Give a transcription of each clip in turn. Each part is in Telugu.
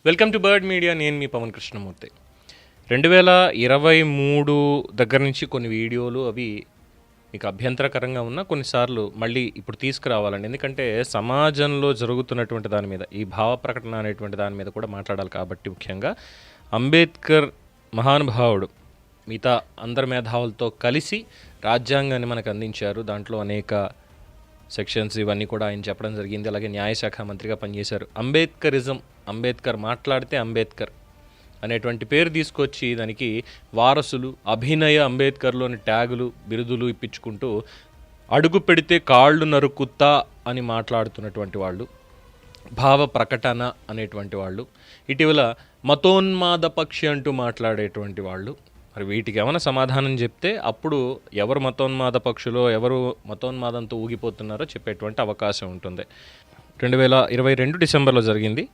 Welcome to bird media. నేను మీ పవన్ కృష్ణమూర్తి. 2023 దగ్గర నుంచి కొన్ని వీడియోలు అవి మీకు అభ్యంతరకరంగా ఉన్నా కొన్నిసార్లు మళ్ళీ ఇప్పుడు తీసుకురావాలండి. ఎందుకంటే సమాజంలో జరుగుతున్నటువంటి దాని మీద, ఈ భావ ప్రకటన అనేటువంటి దాని మీద కూడా మాట్లాడాలి. కాబట్టి ముఖ్యంగా అంబేద్కర్ మహానుభావుడు మిగతా అందరి మేధావులతో కలిసి రాజ్యాంగాన్ని మనకు అందించారు. దాంట్లో అనేక సెక్షన్స్ ఇవన్నీ కూడా ఆయన చెప్పడం జరిగింది. అలాగే న్యాయశాఖ మంత్రిగా పనిచేశారు. అంబేద్కరిజం, అంబేద్కర్ మాట్లాడితే అంబేద్కర్ అనేటువంటి పేరు తీసుకొచ్చి దానికి వారసులు అభినయ అంబేద్కర్లోని ట్యాగులు బిరుదులు ఇప్పించుకుంటూ అడుగు పెడితే కాళ్ళు నరుకుతా అని మాట్లాడుతున్నటువంటి వాళ్ళు, భావ ప్రకటన అనేటువంటి వాళ్ళు, ఇటీవల మతోన్మాద పక్షి అంటూ మాట్లాడేటువంటి వాళ్ళు. మరి వీటికి ఏమైనా సమాధానం చెప్తే అప్పుడు ఎవరు మతోన్మాద పక్షులో, ఎవరు మతోన్మాదంతో ఊగిపోతున్నారో చెప్పేటువంటి అవకాశం ఉంటుంది. 2022 డిసెంబర్లో జరిగింది.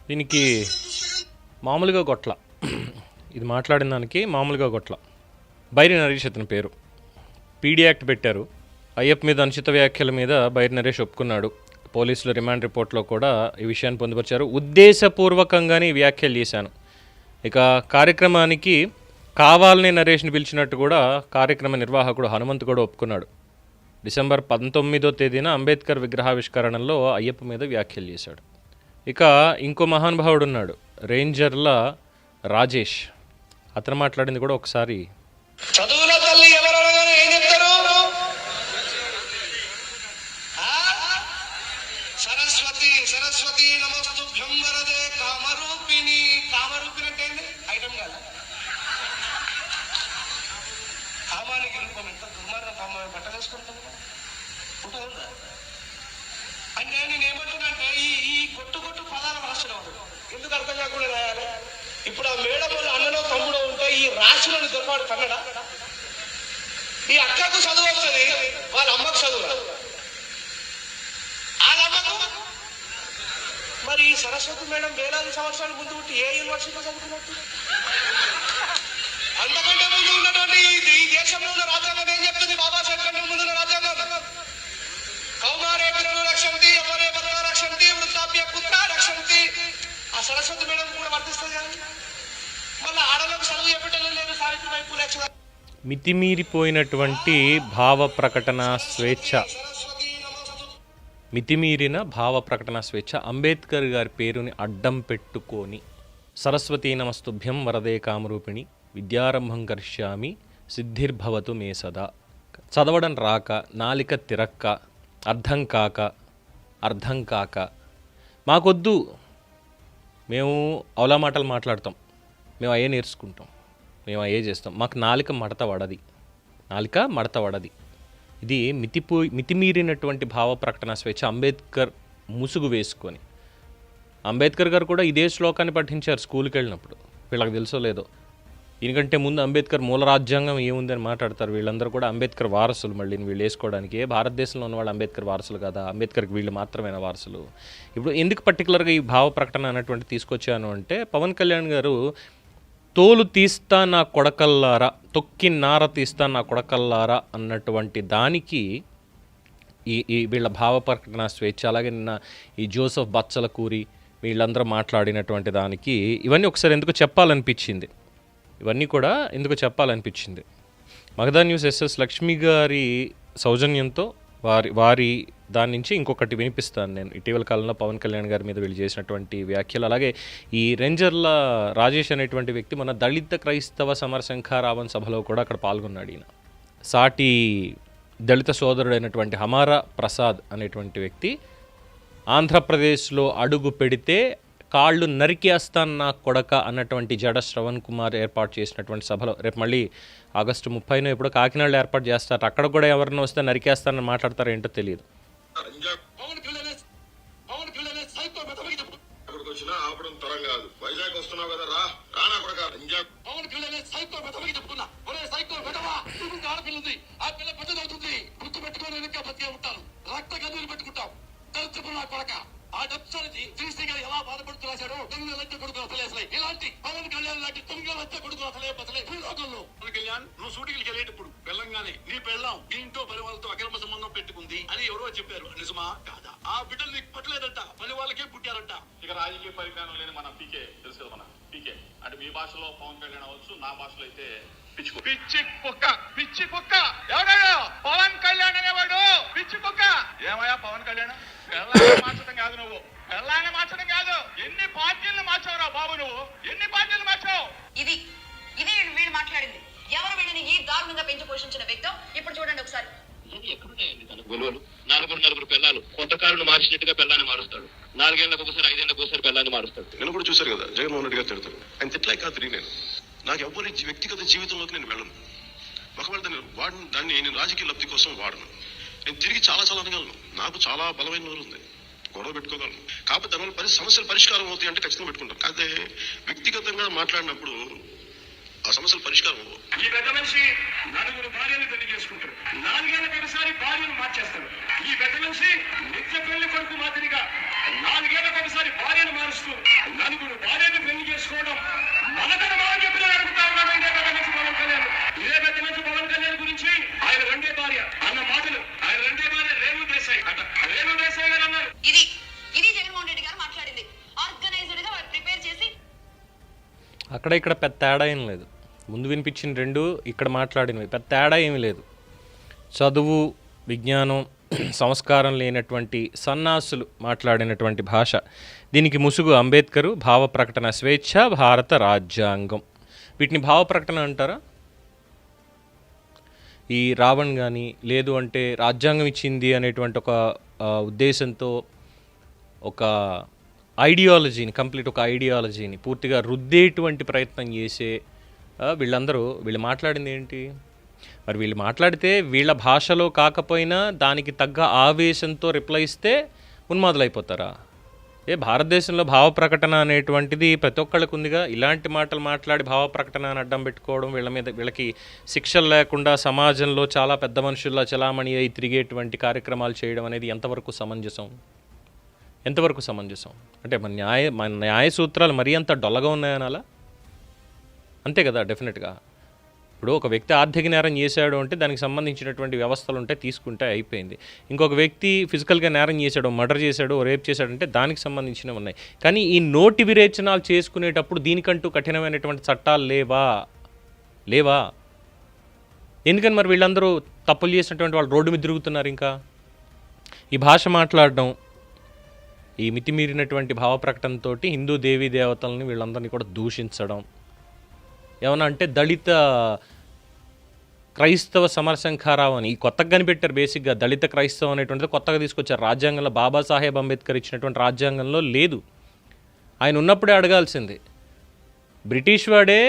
దీనికి మామూలుగా గొట్ల, ఇది మాట్లాడిన దానికి మామూలుగా గొట్ల. బైరి నరేష్ అతని పేరు. పీడీ యాక్ట్ పెట్టారు. అయ్యప్ప మీద అనుచిత వ్యాఖ్యల మీద బైరి నరేష్ ఒప్పుకున్నాడు. పోలీసులు రిమాండ్ రిపోర్ట్లో కూడా ఈ విషయాన్ని పొందుపరిచారు. ఉద్దేశపూర్వకంగానే ఈ వ్యాఖ్యలు చేశాను. ఇక కార్యక్రమానికి కావాలనే నరేష్ని పిలిచినట్టు కూడా కార్యక్రమ నిర్వాహకుడు హనుమంత్ కూడా ఒప్పుకున్నాడు. డిసెంబర్ 19వ తేదీన అంబేద్కర్ విగ్రహావిష్కరణలో అయ్యప్ప మీద వ్యాఖ్యలు చేశాడు. ఇక ఇంకో మహానుభావుడు ఉన్నాడు, రేంజర్ల రాజేష్. అతను మాట్లాడింది కూడా ఒకసారి. చదువుల తల్లి ఎవరనగానే ఏం చెప్తారు? సరస్వతి సరస్వతి నమస్తుభ్యం వరదే కామరూపిణి. కామరూపిణి అంటే ఏంది? ఐటమ్ కాదు. కామానికి రూపం ఎంత దుర్మార్గం. కామ బట్టలు వేసుకుంటాం ఉంటుందా అంటే నేను ఏమంటున్నాంటే ఈ కొట్టు పదాలు రాసినవాడు ఎందుకు అర్థం కాకుండా రాయాలి? ఇప్పుడు ఆ మేడం వల్ల అన్నలో తమ్ముడు ఉంటే ఈ రాశులను దొరకాడు కన్నడ. ఈ అక్కకు చదువు వస్తుంది, వాళ్ళ అమ్మకు చదువు రాదు. వాళ్ళ అమ్మకు మరి ఈ సరస్వతి మేడం వేలాది సంవత్సరాల ముందు పుట్టి ఏ యూనివర్సిటీలో చదువుతున్నట్టు? అంతకంటే ముందు ఉన్నటువంటి ఈ దేశంలో ఉన్న రాజ్యాంగం ఏం చెప్తుంది? బాబాసాహెబ్ కంటే ముందు ఉన్న రాజ్యాంగం కౌమారే పిల్లలు రక్షంతి, ఎవరే భర్త రక్షంతి, వృద్ధాప్య పుత్ర రక్షంతి. ఆ సరస్వతి మేడం కూడా వర్తిస్తుంది కానీ మళ్ళీ ఆడలకు చదువు చెప్పటం లేదు. సావిత్రిబాయి పూలే మితిమీరిపోయినటువంటి భావ ప్రకటన స్వేచ్ఛ మితిమీరిన భావ ప్రకటన స్వేచ్ఛ అంబేద్కర్ గారి పేరుని అడ్డం పెట్టుకొని సరస్వతీ నమస్తుభ్యం వరదే కామరూపిణి విద్యారంభం కరిష్యామి సిద్ధిర్భవతు మే సదా. చదవడం రాక, నాలిక తిరక్క, అర్థం కాక మాకొద్దు, మేము అవలా మాటలు మాట్లాడతాం, మేము అయ్యే నేర్చుకుంటాం, మేము అయ్యే చేస్తాం, మాకు నాలిక మడత వడది. ఇది మితిమీరినటువంటి భావ ప్రకటన స్వేచ్ఛ. అంబేద్కర్ ముసుగు వేసుకొని, అంబేద్కర్ గారు కూడా ఇదే శ్లోకాన్ని పఠించారు స్కూల్కి వెళ్ళినప్పుడు. వీళ్ళకి తెలుసో లేదో, దీనికంటే ముందు అంబేద్కర్ మూల రాజ్యాంగం ఏముందని మాట్లాడతారు. వీళ్ళందరూ కూడా అంబేద్కర్ వారసులు. మళ్ళీ వీళ్ళు వేసుకోవడానికి భారతదేశంలో ఉన్న వాళ్ళు అంబేద్కర్ వారసులు కదా, అంబేద్కర్కి వీళ్ళు మాత్రమేనా వారసులు? ఇప్పుడు ఎందుకు పర్టికులర్గా ఈ భావ ప్రకటన అనేటువంటి తీసుకొచ్చాను అంటే, పవన్ కళ్యాణ్ గారు తోలు తీస్తా నా కొడకల్లారా, తొక్కి నార తీస్తా నా కొడకల్లారా అన్నటువంటి దానికి ఈ వీళ్ళ భావ ప్రకటన స్వేచ్ఛ, అలాగే నిన్న ఈ జోసెఫ్ బచ్చలకూరి వీళ్ళందరూ మాట్లాడినటువంటి దానికి ఇవన్నీ ఒకసారి ఎందుకు చెప్పాలనిపించింది. మగధా న్యూస్ ఎస్ఎస్ లక్ష్మి గారి సౌజన్యంతో వారి దాని నుంచి ఇంకొకటి వినిపిస్తాను నేను. ఇటీవల కాలంలో పవన్ కళ్యాణ్ గారి మీద వీళ్ళు చేసినటువంటి వ్యాఖ్యలు, అలాగే ఈ రేంజర్ల రాజేష్ అనేటువంటి వ్యక్తి మన దళిత క్రైస్తవ సమరశంఖారావన్ సభలో కూడా అక్కడ పాల్గొన్నాడు. ఈయన సాటి దళిత సోదరుడైనటువంటి హమారా ప్రసాద్ అనేటువంటి వ్యక్తి ఆంధ్రప్రదేశ్లో అడుగు పెడితే కాళ్ళు నరికేస్తాను నా కొడక అన్నటువంటి జడ శ్రవణ్ కుమార్ ఏర్పాటు చేసినటువంటి సభలో, రేపు మళ్ళీ ఆగస్టు 30న ఎప్పుడో కాకినాడలో ఏర్పాటు చేస్తారు, అక్కడ కూడా ఎవరిని వస్తే నరికేస్తానని మాట్లాడతారో ఏంటో తెలియదు. ఆ డబ్సలకి శ్రీశ్రీ గారు ఎలా బాధపడుతూ రాశాడు. తొమ్మిది లక్ష కొడుకులు అసలే ఇలాంటి పవన్ కళ్యాణ్ లాంటి 9 లక్ష కొడుకులు అసలే ఈ లోకంలో. పవన్ కళ్యాణ్, నువ్వు షూటింగ్కి వెళ్ళేటప్పుడు వెళ్ళంగానే నీ పెళ్ళాం ఇంట్లో పని వాళ్ళతో అక్రమ సంబంధం పెట్టుకుంది అని ఎవరో చెప్పారు, నిజమా కాదా? ఆ బిడ్డలు నీకు పట్టలేదంట, పని వాళ్ళకే పుట్టారంట. ఇక రాజకీయ పరిజ్ఞానం లేని మన పీకే తెలుసు కదా, మన పీకే అంటే మీ భాషలో పవన్ కళ్యాణ్ అవ్వచ్చు, నా భాషలో అయితే పిచ్చి కుక్క ఎవడో పవన్ కళ్యాణ్ అనేవాడు పిచ్చి కుక్క. ఏమయ్యా పవన్ కళ్యాణ్, మార్చడం కాదు నువ్వు, పెళ్ళాన్ని మార్చడం కాదు, ఎన్ని పార్టీలను మార్చావురా బాబు, నువ్వు ఎన్ని పార్టీలు మార్చావు? ఇది వీళ్ళు మాట్లాడింది. ఎవరు వీళ్ళని ఈ దారుణంగా పెంచి పోషించిన వ్యక్తో ఇప్పుడు చూడండి ఒకసారి. ఎక్కడున్నాయండి తన గొలువలు? నలుగురు పిల్లలు కొంతకాలను మార్చినట్టుగా పిల్లాన్ని మారుస్తాడు, 4 ఏళ్లకు ఒకసారి 5 ఏళ్లకు ఒకసారి పిల్లాన్ని మారుస్తాడు. నేను కూడా చూశారు కదా జగన్మోహన్ రెడ్డి గారు తిడతారు, ఆయన తిట్లే కాదు. నేను నాకు ఎవరి వ్యక్తిగత జీవితంలోకి నేను వెళ్ళను. ఒకవేళ దాన్ని నేను రాజకీయ లబ్ధి కోసం వాడను. నేను తిరిగి చాలా అనగలను, నాకు చాలా బలమైన నోరు ఉంది, గొడవ పెట్టుకోగలను. కాకపోతే దానివల్ల సమస్యలు పరిష్కారం అవుతాయి అంటే ఖచ్చితంగా పెట్టుకుంటాను. కాకపోతే వ్యక్తిగతంగా మాట్లాడినప్పుడు ఆ సమస్యలు పరిష్కారం అవ్వవు. ఈ పెద్ద మనిషి 4 భార్యలు పెళ్లి చేసుకుంటాడు, 4 ఏళ్లకు ఒకసారి భార్యను మార్చేస్తాడు. ఈ పెద్ద మనిషి నిత్య పెళ్లి కొడుకు మాదిరిగా 4 ఏళ్లకు ఒకసారి భార్యను మారుస్తూ 4 భార్యను పెళ్లి చేసుకోవడం మగతనమా అని చెప్పి అడుగుతా ఉన్నాడు. ఇదే పెద్ద మనిషి పవన్ కళ్యాణ్. ఇదే పెద్ద మనిషి పవన్ కళ్యాణ్ గురించి ఆయన 2వ భార్య అన్న మాటలు, ఆయన 2వ భార్య రేణు దేశాయ్ అట, రేణు దేశాయ్ గారు అన్నారు. ఇది జగన్మోహన్ రెడ్డి గారు మాట్లాడింది. ఆర్గనైజ్డ్ గా ప్రిపేర్ చేసి అక్కడ ఇక్కడ పెద్ద తేడా ఏం లేదు. ముందు వినిపించిన 2, ఇక్కడ మాట్లాడినవి పెద్ద తేడా ఏమీ లేదు. చదువు, విజ్ఞానం, సంస్కారం లేనటువంటి సన్నాసులు మాట్లాడినటువంటి భాష. దీనికి ముసుగు అంబేద్కరు, భావ ప్రకటన స్వేచ్ఛ, భారత రాజ్యాంగం. వీటిని భావ ప్రకటన అంటారా? ఈ రావణ్ కానీ, లేదు అంటే రాజ్యాంగం ఇచ్చింది అనేటువంటి ఒక ఉద్దేశంతో ఒక ఐడియాలజీని, ఒక ఐడియాలజీని పూర్తిగా రుద్దేటువంటి ప్రయత్నం చేసే వీళ్ళు మాట్లాడింది ఏంటి? మరి వీళ్ళు మాట్లాడితే వీళ్ళ భాషలో కాకపోయినా దానికి తగ్గ ఆవేశంతో రిప్లై ఇస్తే ఉన్మాదులైపోతారా? భారతదేశంలో భావ ప్రకటన అనేటువంటిది ప్రతి ఒక్కళ్ళకు ఉందిగా. ఇలాంటి మాటలు మాట్లాడి భావ ప్రకటన అని అడ్డం పెట్టుకోవడం, వీళ్ళకి శిక్షలు లేకుండా సమాజంలో చాలా పెద్ద మనుషుల్లా చలామణి అయి తిరిగేటువంటి కార్యక్రమాలు చేయడం అనేది ఎంతవరకు సమంజసం? అంటే మన న్యాయ సూత్రాలు మరీ అంత డొల్లగా ఉన్నాయనాలా? అంతే కదా. డెఫినెట్గా ఇప్పుడు ఒక వ్యక్తి ఆర్థిక నేరం చేశాడు అంటే దానికి సంబంధించినటువంటి వ్యవస్థలు ఉంటే తీసుకుంటే అయిపోయింది. ఇంకొక వ్యక్తి ఫిజికల్గా నేరం చేశాడు, మర్డర్ చేశాడు, రేప్ చేశాడంటే దానికి సంబంధించినవి ఉన్నాయి. కానీ ఈ నోటి విరేచనాలు చేసుకునేటప్పుడు దీనికంటూ కఠినమైనటువంటి చట్టాలు లేవా? ఎందుకని మరి వీళ్ళందరూ తప్పులు చేసినటువంటి వాళ్ళు రోడ్డు మీద తిరుగుతున్నారు? ఇంకా ఈ భాష మాట్లాడడం, ఈ మితిమీరినటువంటి భావ ప్రకటనతో హిందూ దేవీ దేవతల్ని వీళ్ళందరినీ కూడా దూషించడం, ఏమన్నా అంటే దళిత క్రైస్తవ సమరశంఖారావు అని ఈ కొత్తగా కనిపెట్టారు. బేసిక్గా దళిత క్రైస్తవం అనేటువంటిది కొత్తగా తీసుకొచ్చారు. రాజ్యాంగంలో బాబాసాహెబ్ అంబేద్కర్ ఇచ్చినటువంటి రాజ్యాంగంలో లేదు. ఆయన ఉన్నప్పుడే అడగాల్సింది. బ్రిటిష్ వాడే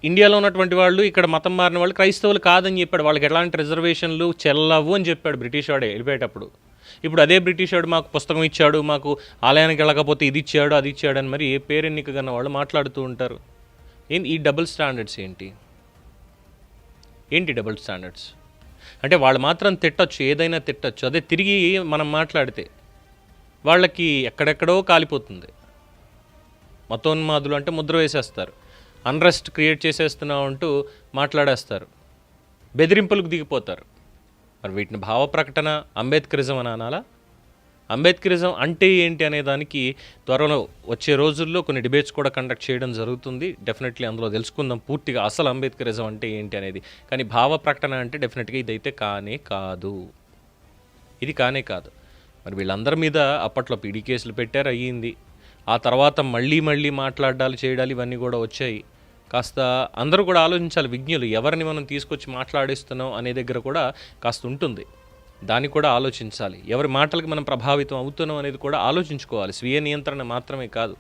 ఇండియాలో ఉన్నటువంటి వాళ్ళు, ఇక్కడ మతం మారిన వాళ్ళు క్రైస్తవులు కాదని చెప్పాడు. వాళ్ళకి ఎలాంటి రిజర్వేషన్లు చెల్లవు అని చెప్పాడు బ్రిటిష్ వాడే వెళ్ళిపోయేటప్పుడు. ఇప్పుడు అదే బ్రిటిష్ వాడు మాకు పుస్తకం ఇచ్చాడు, మాకు ఆలయానికి వెళ్ళకపోతే ఇది ఇచ్చాడు అది ఇచ్చాడు అని మరి ఏ పేరెన్నిక కన్నా వాళ్ళు మాట్లాడుతూ ఉంటారు. ఈ డబుల్ స్టాండర్డ్స్ ఏంటి డబుల్ స్టాండర్డ్స్ అంటే వాళ్ళు మాత్రం తిట్టచ్చు, ఏదైనా తిట్టచ్చు. అదే తిరిగి మనం మాట్లాడితే వాళ్ళకి ఎక్కడెక్కడో కాలిపోతుంది. మతోన్మాదులు అంటే ముద్ర వేసేస్తారు, అన్రెస్ట్ క్రియేట్ చేసేస్తున్నాం అంటూ మాట్లాడేస్తారు, బెదిరింపులకు దిగిపోతారు. మరి వీటిని భావ ప్రకటన అంబేద్కరిజం అని అనాలా? అంబేద్కరిజం అంటే ఏంటి అనే దానికి త్వరలో వచ్చే రోజుల్లో కొన్ని డిబేట్స్ కూడా కండక్ట్ చేయడం జరుగుతుంది. డెఫినెట్లీ అందులో తెలుసుకుందాం పూర్తిగా అసలు అంబేద్కరిజం అంటే ఏంటి అనేది. కానీ భావ ప్రకటన అంటే డెఫినెట్గా ఇదైతే కానే కాదు. మరి వీళ్ళందరి మీద అప్పట్లో పీడీ కేసులు పెట్టారు, అయ్యింది. ఆ తర్వాత మళ్ళీ మాట్లాడాలి చేయడాలు ఇవన్నీ కూడా వచ్చాయి. కాస్త అందరూ కూడా ఆలోచించాలి, విజ్ఞులు ఎవరిని మనం తీసుకొచ్చి మాట్లాడిస్తున్నాం అనే దగ్గర కూడా కాస్త ఉంటుంది. దాన్ని కూడా ఆలోచించాలి. ఎవరి మాటలకు మనం ప్రభావితం అవుతున్నాం అనేది కూడా ఆలోచించుకోవాలి. స్వీయ నియంత్రణ మాత్రమే కాదు.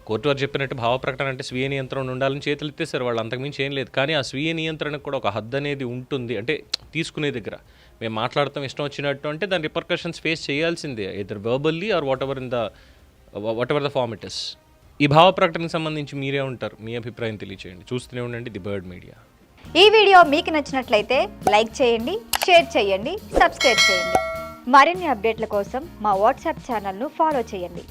కోర్టు వారు చెప్పినట్టు భావ ప్రకటన అంటే స్వీయ నియంత్రణ ఉండాలని చేతులు ఎత్తేసారు వాళ్ళు, అంతకుమించి ఏం లేదు. కానీ ఆ స్వీయ నియంత్రణకు కూడా ఒక హద్దు అనేది ఉంటుంది. అంటే తీసుకునే దగ్గర మేము మాట్లాడతాం ఇష్టం వచ్చినట్టు అంటే దాని రిపర్కషన్స్ ఫేస్ చేయాల్సిందే, either verbally or whatever the form it is. ఈ భావ ప్రకటనకు సంబంధించి మీరే ఉంటారు, మీ అభిప్రాయం తెలియచేయండి. చూస్తూనే ఉండండి ది బర్డ్ మీడియా. ఈ వీడియో మీకు నచ్చినట్లయితే లైక్ చేయండి, షేర్ చేయండి, సబ్స్క్రైబ్ చేయండి. మరిన్ని అప్డేట్ల కోసం మా వాట్సాప్ ఛానల్ను ఫాలో చేయండి.